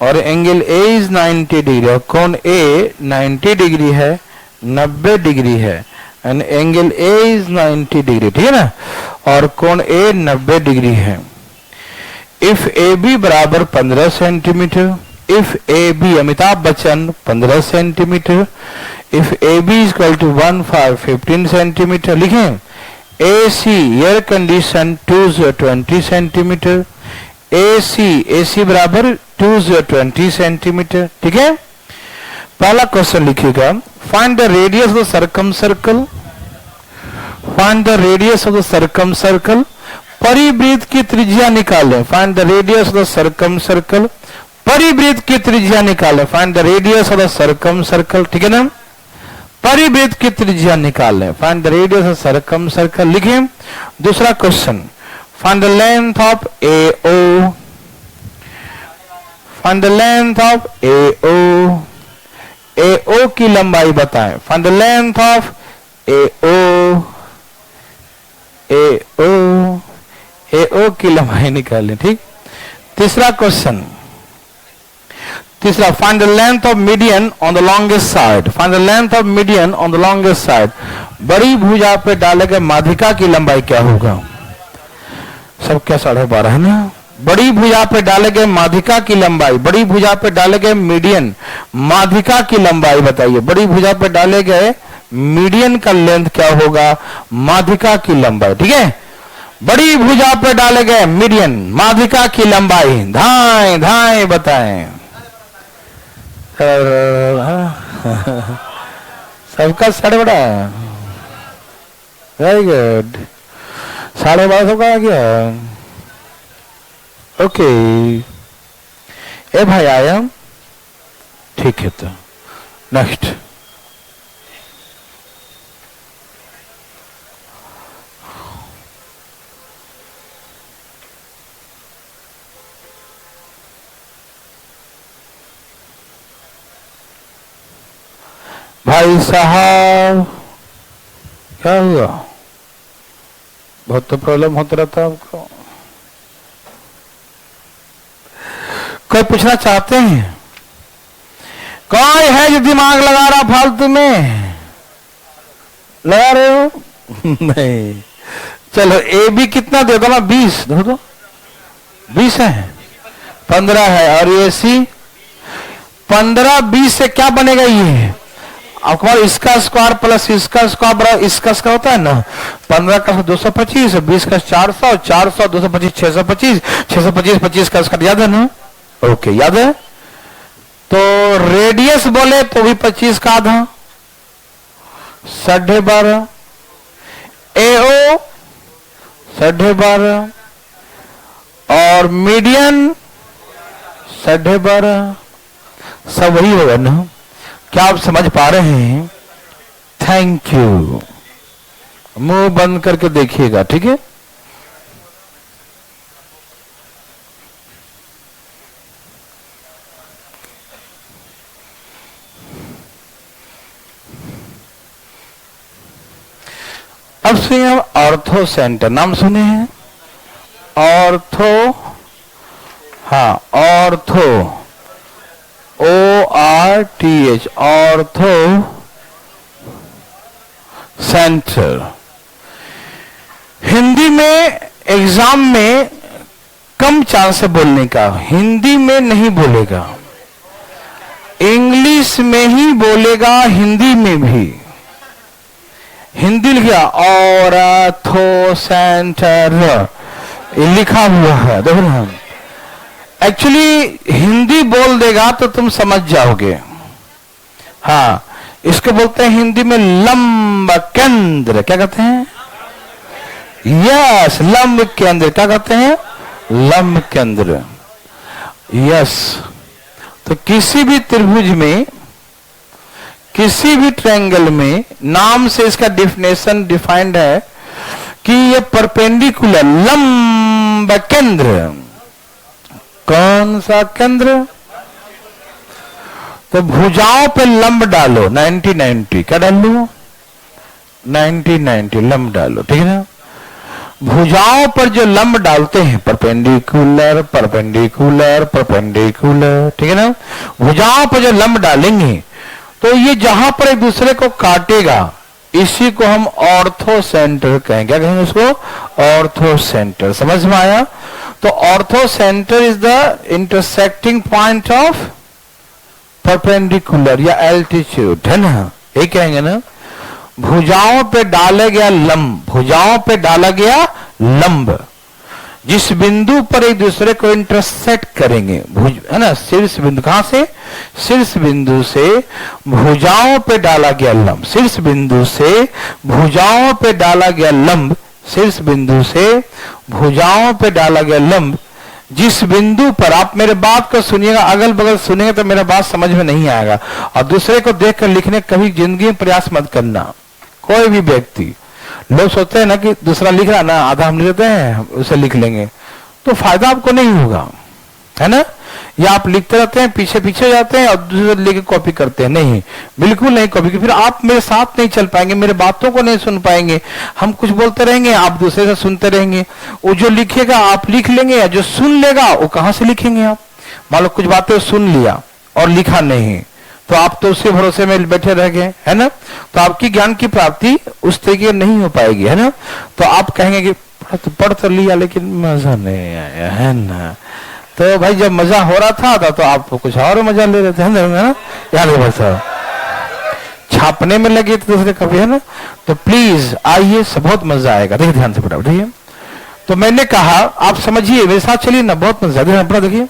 S1: और एंगल A is 90 डिग्री, और कोण A 90 डिग्री है, 90 डिग्री है, and angle A is 90 degree, ठीक है ना, और कोण A 90 डिग्री है। इफ ए बी बराबर 15 centimetre, if A B Amitabh Bachchan 15 centimetre, if A B is equal to 15 centimetre, लिखें A C air condition 20 centimetre, A C बराबर 20 सेंटीमीटर, ठीक है। पहला क्वेश्चन लिखिएगा, find the radius of the circumcircle, find the radius of the circumcircle, परिवृत्त की त्रिज्या निकालें, find the radius of the circumcircle, परिवृत्त की त्रिज्या निकालें, find the radius of the circumcircle, ठीक है ना। परिवृत्त की त्रिज्या निकालें, find the radius of circumcircle, लिखें। दूसरा question, find the length of A O, find the length of A O, A O की लंबाई बताएं, find the length of A O, A O, A O की लंबाई निकालें, ठीक। तीसरा क्वेश्चन, तीसरा, find the length of median on the longest side, find the length of median on the longest side, बड़ी भुजा पे डाले गए माध्यिका की लंबाई क्या होगा, सब क्या 12.5 है ना। बड़ी भुजा पे डाले गए माध्यिका की लंबाई, बड़ी भुजा पे डाले गए मीडियन माध्यिका की लंबाई बताइए, बड़ी भुजा पे डाले गए मीडियन का लेंथ क्या होगा, माध्यिका की लंबाई, ठीक है। बड़ी भुजा पे डाले गए मीडियन माध्यिका की लंबाई, धाएं धाएं बताएं। सबका 12.5, वेरी गुड, 12.5 का आ गया, ओके। ए भाई आया, ठीक है। तो नेक्स्ट, भाई साहब क्या हुआ, बहुत तो प्रॉब्लम होता रहता है आपको। कोई पूछना चाहते हैं, कोई है जो दिमाग लगा रहा फालतू में, लगा रहे हो नहीं, चलो ए बी कितना दे दो ना, 20 दो, दो 20 है, 15 है, और ये सी 15, 20 से क्या बनेगा ये, आपको इसका स्क्वायर प्लस इसका स्क्वायर बराबर इसका स्क्वायर होता है ना, 15 का 225, 20 का 400, 400 225 625, 625 25 का स्क्वायर, याद है ना, ओके याद है। तो रेडियस बोले तो भी 25 का आधा, 12.5, एओ 12.5, और मीडियन 12.5, सब वही होगा ना। क्या आप समझ पा रहे हैं? Thank you. मुंह बंद करके देखिएगा, ठीक है। अब सुनिए, हम ऑर्थो सेंटर नाम सुने हैं, ऑर्थो, हाँ ortho, ORTH, ortho centre. Hindi में एग्जाम में कम चांस है बोलने का, हिंदी में नहीं बोलेगा, इंग्लिश में ही बोलेगा, हिंदी में भी। हिंदी लिखा ऑर्थो सेंटर लिखा हुआ है, देखो ना। एक्चुअली हिंदी बोल देगा तो तुम समझ जाओगे। हाँ, इसको बोलते हैं हिंदी में लंब केंद्र, क्या कहते हैं? यस, लंब केंद्र, क्या कहते हैं? लंब केंद्र, यस। तो किसी भी त्रिभुज में, किसी भी ट्रायंगल में नाम से इसका डिफिनेशन डिफाइंड है कि ये परपेंडिकुलर लंब केंद्र। कौन सा केंद्र? तो भुजाओं पे लंब डालो, 90 90, क्या डालो? 90 90 लंब डालो, ठीक है ना। भुजाओं पर जो लंब डालते हैं, परपेंडिकुलर परपेंडिकुलर परपेंडिकुलर, ठीक है ना। भुजाओं पर जो लंब डालेंगे तो ये जहां पर एक दूसरे को काटेगा, इसी को हम ऑर्थो सेंटर कहेंगे। क्या कहेंगे उसको? Ortho centre. समझ में आया? तो ortho centre is the intersecting point of perpendicular या एल्टीट्यूड, है ना, ये कहेंगे ना। भुजाओं पे डाला गया लंब, भुजाओं पे डाला गया लंब जिस बिंदु पर एक दूसरे को इंटरसेक्ट करेंगे, है ना, शीर्ष बिंदु, कहां से, शीर्ष बिंदु से भुजाओं पे डाला गया लंब, शीर्ष बिंदु से भुजाओं पे डाला गया लंब, शीर्ष बिंदु से भुजाओं पे डाला गया लंब जिस बिंदु पर, आप मेरे बात को सुनिएगा, अगल बगल सुनिएगा तो मेरा बात समझ में नहीं आएगा, और दूसरे को देखकर लिखने कभी जिंदगी में प्रयास मत करना। कोई भी व्यक्ति, लोग सोचते हैं ना कि दूसरा लिख रहा ना, आधा हम लिख लेते हैं उसे लिख लेंगे, तो फायदा आपको नहीं होगा, है ना। या आप लिखते रहते हैं, पीछे पीछे जाते हैं और दूसरे लेके कॉपी करते हैं, नहीं, बिल्कुल नहीं कॉपी, फिर आप मेरे साथ नहीं चल पाएंगे, मेरे बातों को नहीं सुन पाएंगे। हम कुछ बोलते रहेंगे, आप दूसरे से सुनते रहेंगे, वो जो लिखेगा आप लिख लेंगे, या जो सुन लेगा वो कहां से लिखेंगे आप। मान लो कुछ बातें सुन लिया और लिखा नहीं, तो आप तो उसके भरोसे में बैठे रह गए, है ना, तो आपकी ज्ञान की प्राप्ति उस तरीके नहीं हो पाएगी, है ना। तो आप कहेंगे कि पढ़ तो लिया लेकिन मजा नहीं आया, है ना। तो भाई जब मजा हो रहा था तो आप कुछ और मजा ले रहे थे, है ना, याद है बस, छापने में लगे थे दूसरे कभी, है ना। तो प्लीज आइए, बहुत मजा आएगा, देखिए ध्यान से पढ़ा, देखिए। तो मैंने कहा आप समझिए, मेरे साथ चलिए ना, बहुत मजा आएगा। देखिए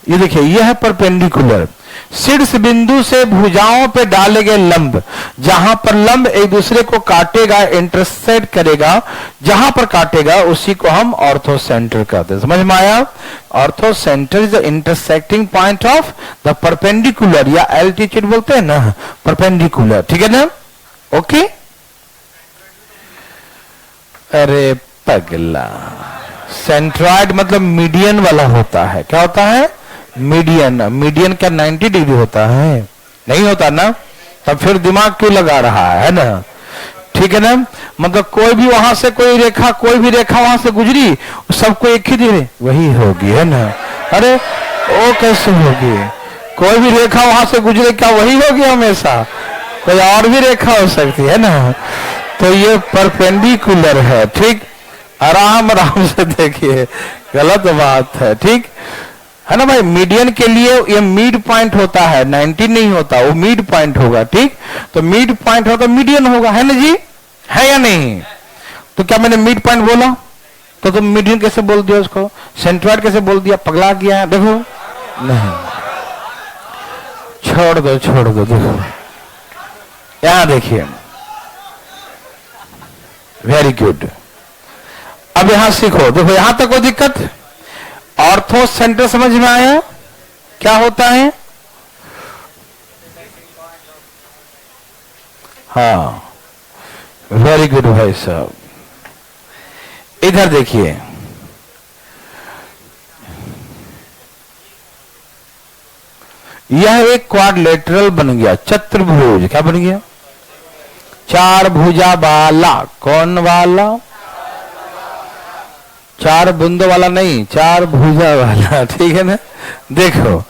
S1: ये देखिए, यह है परपेंडिकुलर, शीर्ष बिंदु से भुजाओं पे डाले गए लंब, जहां पर लंब एक दूसरे को काटेगा, इंटरसेक्ट करेगा, जहां पर काटेगा उसी को हम ऑर्थो सेंटर कहते हैं। समझ में आया? Ortho centre is the intersecting point of the perpendicular, या एल्टीट्यूड बोलते हैं ना, परपेंडिकुलर, ठीक है ना। ओके, अरे पगला, सेंट्रॉइड मतलब मीडियन वाला होता है। क्या होता है? मीडियन। मीडियन क्या 90 डिग्री होता है? नहीं होता ना, तब फिर दिमाग क्यों लगा रहा है ना, ठीक है ना। मतलब कोई भी वहां से कोई रेखा, कोई भी रेखा वहां से गुजरी, सबको एक ही दिन वही होगी, है ना। अरे वो कैसे होगी? कोई भी रेखा वहां से गुजरे, क्या वही होगी हमेशा? कोई और भी रेखा हो सकती है ना। तो ये परपेंडिकुलर है, ठीक। आराम आराम से देखिए, गलत बात है, ठीक है ना भाई। मीडियन के लिए ये मिड पॉइंट होता है, 90 नहीं होता, वो मिड पॉइंट होगा, ठीक। तो मिड पॉइंट होगा, मीडियन होगा, है ना जी, है या नहीं? तो क्या मैंने मिड पॉइंट बोला? तो तुम मीडियन कैसे बोल दिया उसको? सेंट्रॉइड कैसे बोल दिया? पगला गया है, देखो। नहीं, छोड़ दो छोड़ दो, देखो यहां देखिए, वेरी गुड। अब यहां सीखो, देखो यहां तक कोई दिक्कत? ऑर्थो सेंटर समझ में आया क्या होता है? हाँ, वेरी गुड भाई साहब। इधर देखिए, यह एक क्वाड्रिलेटरल बन गया, चतुर्भुज। क्या बन गया? चार भुजा वाला। कौन वाला? चार बूंदों वाला नहीं, चार भुजा वाला, ठीक है ना। देखो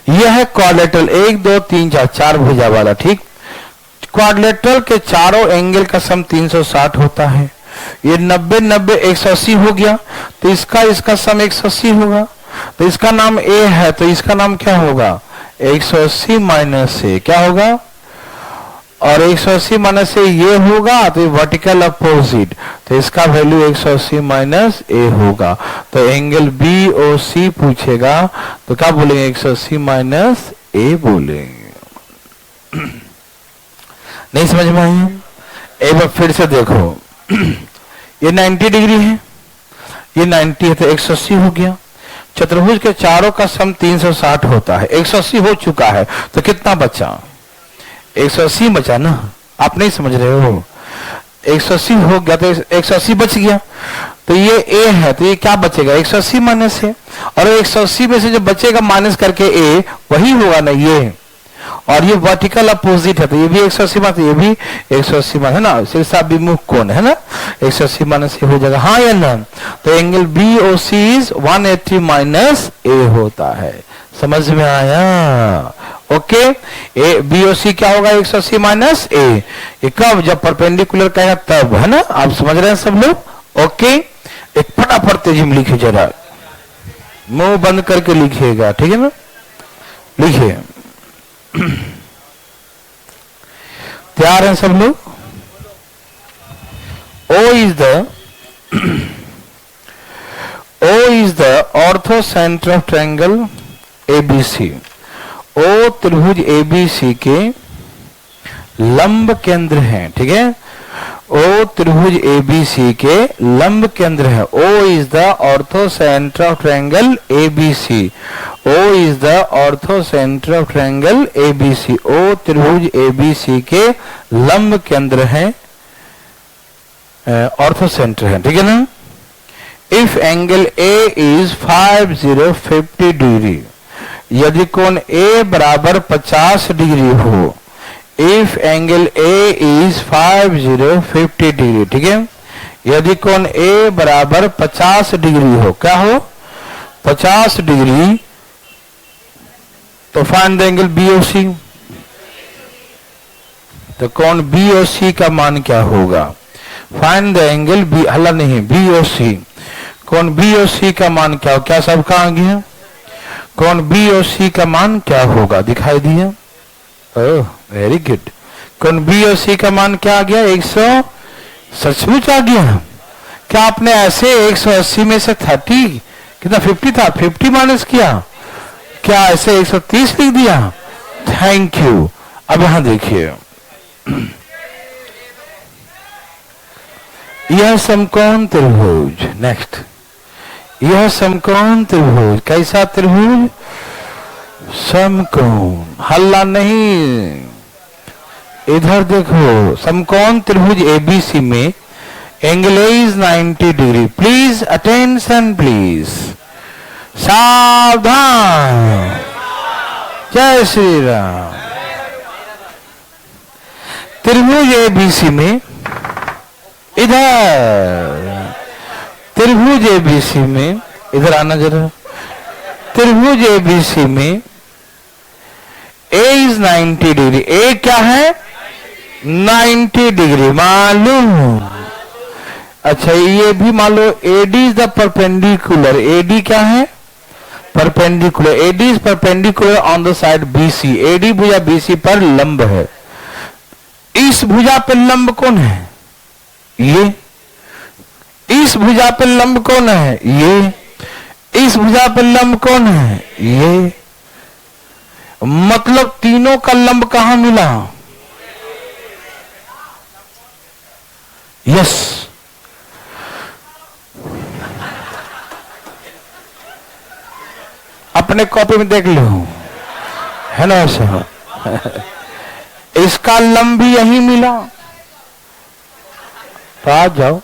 S1: यह है क्वाड्रिलेटरल, 1 2 3 4, चार भुजा वाला, ठीक। क्वाड्रिलेटरल के चारों एंगल का सम 360 होता है। ये 90 90 180 हो गया, तो इसका सम 180 होगा। तो इसका नाम ए है, तो इसका नाम क्या होगा? 180 माइनस ए। क्या होगा? और 180 माइनस से ये होगा, तो ये वर्टिकल अपोजिट, तो इसका वैल्यू 180 माइनस ए होगा। तो एंगल बी ओ सी पूछेगा तो क्या बोलेंगे? 180 माइनस ए बोलेंगे। नहीं समझ में आई? एक बार फिर से देखो, ये 90 डिग्री है, ये 90 है, तो 180 हो गया। चतुर्भुज के चारों का सम 360 होता है, 180 हो चुका है, तो कितना बचा? 180 बचा ना। आप नहीं समझ रहे हो? 180 हो गया, तो 180 बच गया, तो ये ए है, तो ये क्या बचेगा? 180 माइनस है, और 180 में से जो बचेगा माइनस करके ए, वही होगा ना ये। और ये वर्टिकल अपोजिट है, तो ये भी 180 माइनस, ये भी 180 माइनस, है ना, शीर्षाभिमुख कोण है ना, 180 माइनस ए हो जाएगा, हाँ या ना। तो angle B O C is 180 minus A होता है। समझ में आया? ओके, ए बी ओ सी क्या होगा? 180 माइनस ए। ये कब? जब परपेंडिकुलर कहेगा तब, है ना। आप समझ रहे हैं सब लोग? ओके, एक फटाफट तेजी में लिखिए जरा। मुंह बंद करके लिखिएगा, ठीक है ना? लिखिए। तैयार हैं सब लोग? O is the ortho center of triangle ABC। O त्रिभुज ABC के लंब केंद्र हैं, ठीक है? O त्रिभुज ABC के लंब केंद्र है। O is the ortho center of triangle ABC। O is the ortho center of triangle ABC। O त्रिभुज ABC के लंब केंद्र है, ऑर्थो सेंटर है, ठीक है ना? If angle A is 50 degree, यदि कोण A बराबर 50 डिग्री हो, if angle A is 50 degree, ठीक है? यदि कोण A बराबर 50 डिग्री हो, क्या हो? 50 डिग्री, तो फाइंड द एंगल BOC। तो कोण BOC का मान क्या होगा? फाइंड द एंगल B, हल्ला नहीं, BOC। कोण BOC का मान क्या हो? क्या सबका आ गया? कोण BOC का मान क्या होगा? दिखाई दिया? Oh very good. कोण BOC का मान क्या आ गया? 100। सचमुच आ गया? क्या आपने ऐसे 180 में से 30 कितना 50 था, 50 माइनस किया? क्या ऐसे 130 लिख दिया? Thank you. अब यहां देखिए, यह समकोण त्रिभुज, नेक्स्ट, यह समकोण त्रिभुज कैसा त्रिभुज? समकोण। हल्ला नहीं, इधर देखो। समकोण त्रिभुज ABC में angle A is 90 degree. Please attention, please सावधान। जय श्री राम। त्रिभुज ABC में, इधर त्रिभुज ABC में, इधर आना जरा। त्रिभुज ABC में A is 90 डिग्री। A क्या है? 90 डिग्री मालूम? अच्छा, ये भी मान लो AD is the perpendicular. AD क्या है? Perpendicular. AD is perpendicular on the side BC। AD भुजा BC पर लंब है। इस भुजा पर लंब कौन है? ये। इस भुजा पर लंब कौन है? ये। इस भुजा पर लंब कौन है? ये। मतलब तीनों का लंब कहां मिला? यस। अपने कॉपी में देख लो, है ना ऐसा? इसका लंब भी यही मिला, तो आ जाओ।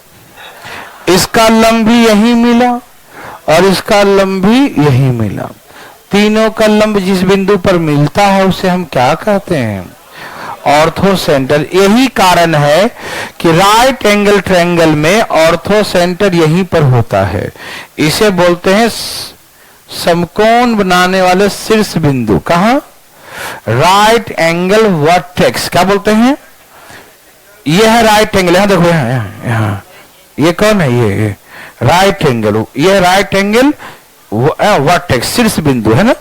S1: इसका लंब भी यही मिला और इसका लंब भी यही मिला। तीनों का लंब जिस बिंदु पर मिलता है उसे हम क्या कहते हैं? Ortho centre. यही कारण है कि राइट एंगल ट्रायंगल में ऑर्थो सेंटर यहीं पर होता है। इसे बोलते हैं समकोण बनाने वाले शीर्ष बिंदु। कहां? Right angle vertex. क्या बोलते हैं? ये है राइट एंगल। यहां देखो, यहाँ ये कौन है? ये राइट एंगल। ये राइट एंगल वर्टेक्स, शीर्ष बिंदु है ना।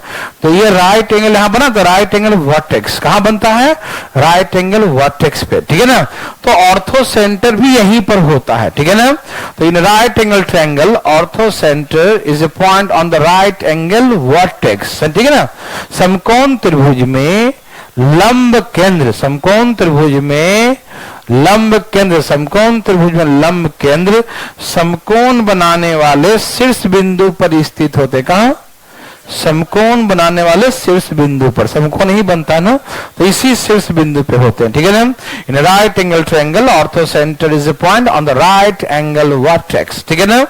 S1: तो ये राइट एंगल यहां बना, तो राइट एंगल वर्टेक्स कहां बनता है? राइट एंगल वर्टेक्स पे, ठीक है ना। तो ऑर्थो सेंटर भी यहीं पर होता है, ठीक है ना। तो in right angle triangle ortho centre is a point on the right angle vertex, ठीक है ना। समकोण त्रिभुज में लंब केंद्र, समकोण त्रिभुज में लंब केंद्र, समकोण त्रिभुज में लंब केंद्र समकोण बनाने वाले शीर्ष बिंदु पर स्थित होते। कहां? समकोण बनाने वाले शीर्ष बिंदु पर। समकोण ही बनता है ना, तो इसी शीर्ष बिंदु पे होते हैं, ठीक है ना। In right angle triangle ortho centre is a point on the right angle vertex, ठीक है ना।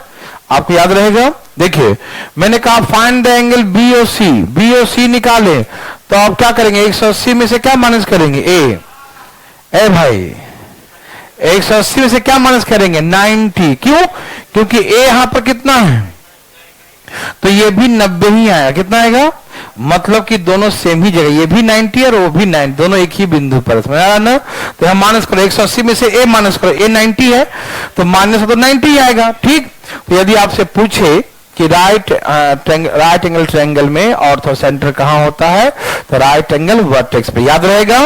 S1: आपको याद रहेगा। देखिए, मैंने कहा find the angle BOC। BOC निकाले तो आप क्या करेंगे? 180 में से क्या माइनस करेंगे? ए भाई 180 में से क्या माइनस करेंगे? 90। क्यों? क्योंकि A यहां पर कितना है, तो ये भी 90 ही आया। कितना आएगा? मतलब कि दोनों सेम ही जगह, ये भी 90 और वो भी 90, दोनों एक ही बिंदु पर। समझ आया ना। तो हम माइनस करो, 180 में से A माइनस करो। A 90 है तो माइनस तो 90 ही आएगा, ठीक। तो यदि आपसे पूछे कि राइट एंगल ट्रायंगल में ऑर्थो सेंटर कहां होता है, तो राइट एंगल वर्टेक्स पे, याद रहेगा।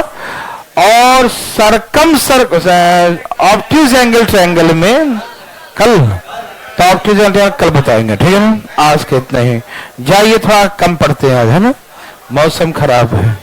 S1: और ऑब्ट्यूज एंगल ट्रायंगल में कल, तो ऑब्ट्यूज एंगल ट्रायंगल कल बताएंगे, ठीक है ना। आज के इतना ही, जाइए थोड़ा कम पढ़ते हैं आज, है ना, मौसम खराब है।